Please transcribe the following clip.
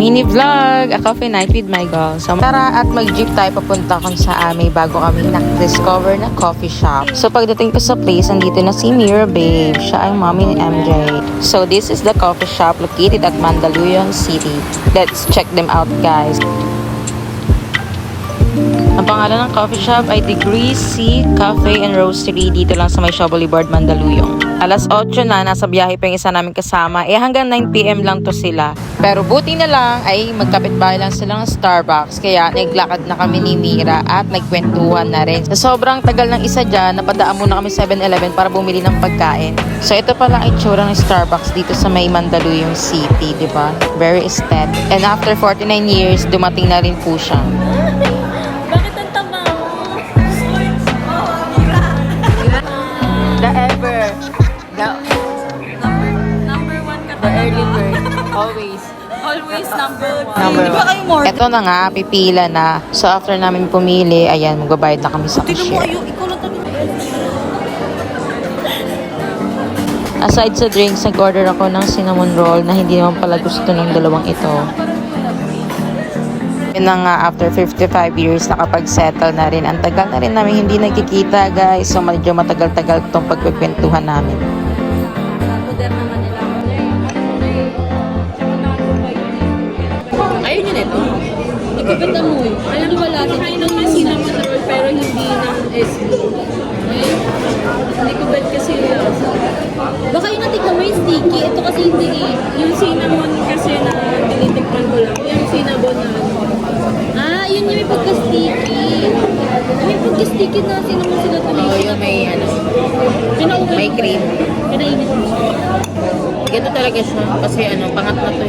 mini vlog, a coffee night with my girl. So tara at mag-jeep tayo papunta kung saan may bago kami na-discover na coffee shop. So pagdating ko sa place, andito na si Mira Babe. Siya ay mommy ni MJ. So this is the coffee shop located at Mandaluyong City. Let's check them out, guys. Ang pangalan ng coffee shop ay Degree C Cafe and Roastery dito lang sa may Shaw Boulevard, Mandaluyong. Alas 8 na, nasa biyahe pa yung isa namin kasama. Hanggang 9 PM lang to sila. Pero buti na lang ay magkapit-bahay lang sila ng Starbucks. Kaya naglakad na kami ni Mira at nagkwentuhan na rin. Sa sobrang tagal ng isa dyan, napadaan muna kami 7-Eleven para bumili ng pagkain. So ito pala ang itsura ng Starbucks dito sa may Mandaluyong City, di ba? Very aesthetic. And after 49 years, dumating na rin po siya. The ever. Number one ka The early bird. Always. Always number one. Number Di ba kayo one. more? Ito na nga, pipila na. So after namin pumili, ayan, magbabayad na kami sa Tignan mo cashier. kayo, ikaw lang tabi. Aside sa drinks, nag-order ako ng cinnamon roll na hindi naman pala gusto ng dalawang ito. Yun na nga, after 55 years, nakapag-settle na rin. Ang tagal na rin namin hindi nagkikita, guys. So medyo matagal-tagal itong pagkikwentuhan namin. Ayun yun ito. Ikipita mo. Alam mo wala, tinayin ng cinnamon roll pero hindi ng SB. Hindi ko bet kasi baka yung natikman mo yung sticky. Ito kasi hindi eh. Yung cinnamon kasi na tinitikman ko lang. Yung cinnamon na ah, yun yung may pagka-sticky. May pagka-sticky na cinnamon sila tuloy. Oo, yung may ano, Pinauman may cream. Pinainit mo. Ganito talaga siya kasi ano, pangat na to.